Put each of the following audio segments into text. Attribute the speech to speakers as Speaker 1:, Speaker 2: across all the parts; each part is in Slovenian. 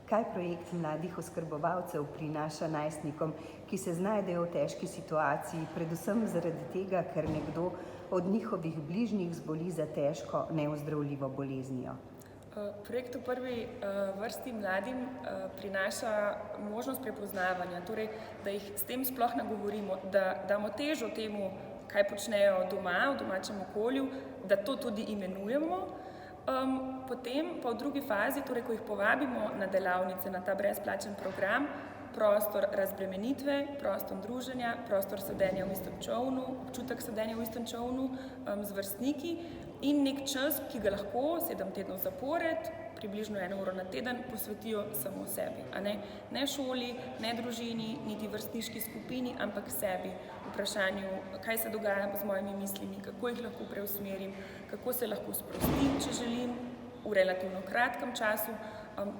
Speaker 1: Kaj projekt mladih oskrbovalcev prinaša najstnikom, ki se znajdejo v težki situaciji, predvsem zaradi tega, ker nekdo od njihovih bližnjih zboli za težko, neozdravljivo boleznijo?
Speaker 2: Projekt v prvi vrsti mladim prinaša možnost prepoznavanja, torej, da jih s tem sploh nagovorimo, da damo težo temu, kaj počnejo doma, v domačem okolju, da to tudi imenujemo. Potem pa v drugi fazi, torej, ko jih povabimo na delavnice, na ta brezplačen program, prostor razbremenitve, prostor druženja, prostor sedenja v istem čolnu, občutek sedenja v istem čolnu z vrstniki in nek čas, ki ga lahko 7 tednov zapored, približno 1 uro na teden, posvetijo samo sebi. Ne šoli, ne družini, niti vrstniški skupini, ampak sebi. Vprašanju, kaj se dogaja z mojimi mislimi, kako jih lahko preusmerim, kako se lahko sprostim, če želim, v relativno kratkem času,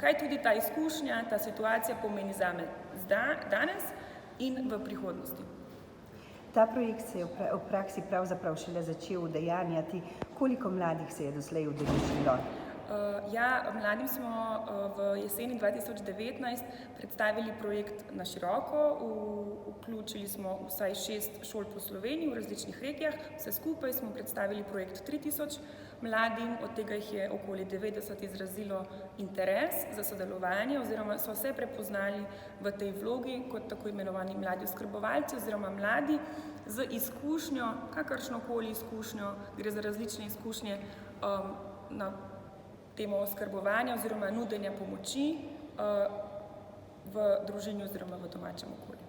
Speaker 2: kaj tudi ta izkušnja, ta situacija pomeni zame danes in v prihodnosti.
Speaker 1: Ta projekt se je v praksi pravzaprav šele začel udejanjati. Koliko mladih se je doslej udeležilo?
Speaker 2: Mladim smo v jeseni 2019 predstavili projekt na široko, vključili smo vsaj 6 šol po Sloveniji v različnih regijah, vse skupaj smo predstavili projekt 3000 mladim, od tega jih je okoli 90 izrazilo interes za sodelovanje oziroma so se prepoznali v tej vlogi kot tako imenovani mladi oskrbovalci oziroma mladi z izkušnjo, kakršnokoli izkušnjo, gre za različne izkušnje na temo oskrbovanja oziroma nudenja pomoči v družini oziroma v domačem okolju.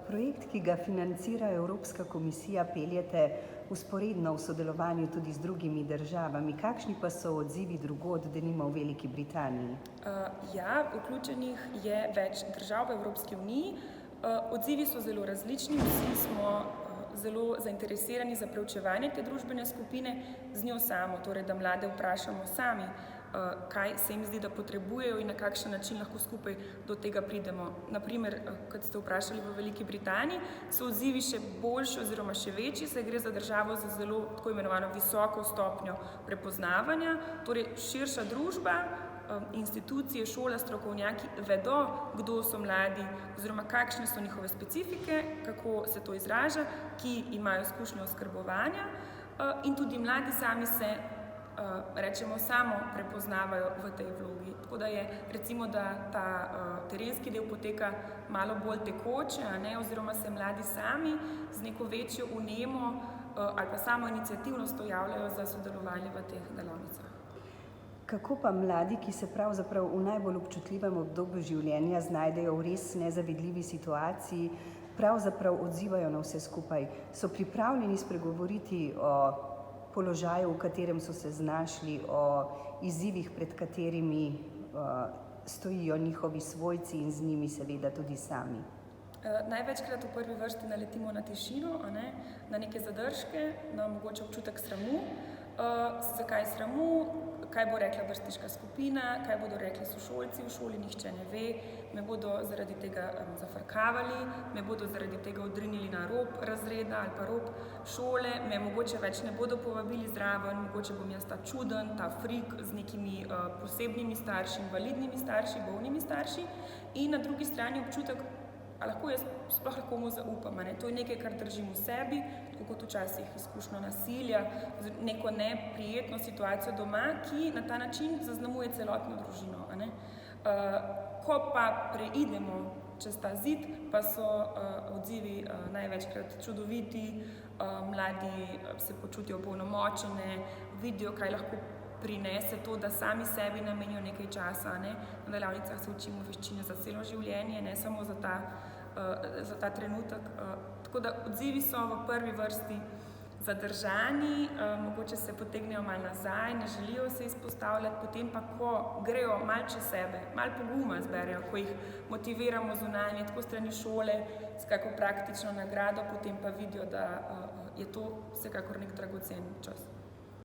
Speaker 1: Projekt, ki ga financira Evropska komisija, peljete vzporedno v sodelovanju tudi z drugimi državami. Kakšni pa so odzivi drugod, denimo v Veliki Britaniji?
Speaker 2: Vključenih je več držav v Evropski uniji. Odzivi so zelo različni, vsi smo zelo zainteresirani za preučevanje te družbene skupine z njo samo, torej da mlade vprašamo sami, kaj se jim zdi, da potrebujejo in na kakšen način lahko skupaj do tega pridemo. Naprimer, kot ste vprašali v Veliki Britaniji, so odzivi še boljši oziroma še večji, saj gre za državo z zelo tako imenovano visoko stopnjo prepoznavanja, torej širša družba, institucije, šola, strokovnjaki vedo, kdo so mladi oziroma kakšne so njihove specifike, kako se to izraža, ki imajo izkušnjo oskrbovanja in tudi mladi sami se, rečemo, samo prepoznavajo v tej vlogi. Tako da je, recimo, da ta terenski del poteka malo bolj tekoče, oziroma se mladi sami z neko večjo vnemo ali pa samo iniciativnostjo javljajo za sodelovanje v teh delavnicah.
Speaker 1: Kako pa mladi, ki se pravzaprav v najbolj občutljivem obdobju življenja znajdejo v res nezavidljivi situaciji, pravzaprav odzivajo na vse skupaj? So pripravljeni spregovoriti o položaju, v katerem so se znašli, o izzivih, pred katerimi stojijo njihovi svojci in z njimi seveda tudi sami?
Speaker 2: Največkrat v prvi vrsti naletimo na tišino, na neke zadržke, na mogoče občutek sramu. Zakaj sramu? Kaj bo rekla vrstniška skupina, kaj bodo rekli sošolci v šoli, nihče ne ve, me bodo zaradi tega zafrkavali, me bodo zaradi tega odrinili na rob razreda ali pa rob šole, me mogoče več ne bodo povabili zraven, mogoče bom jaz ta čuden, ta frik z nekimi posebnimi starši, invalidnimi starši, bolnimi starši in na drugi strani občutek, a lahko jaz sploh komu zaupam, To je nekaj, kar držim v sebi, tako kot včasih izkušnjo nasilja, neko neprijetno situacijo doma, ki na ta način zaznamuje celotno družino, Ko pa preidemo čez ta zid, pa so odzivi največkrat čudoviti, mladi se počutijo opolnomočene, vidijo, kaj lahko prinese to, da sami sebi namenijo nekaj časa, Na delavnicah se učimo veščine za celo življenje, ne samo za ta trenutek. Tako da odzivi so v prvi vrsti zadržani, mogoče se potegnejo malo nazaj, ne želijo se izpostavljati, potem pa, ko grejo malo čez sebe, malo poguma zberejo, ko jih motiviramo zunanje, tako strani šole, s kako praktično nagrado, potem pa vidijo, da je to vsekakor nek dragocen čas.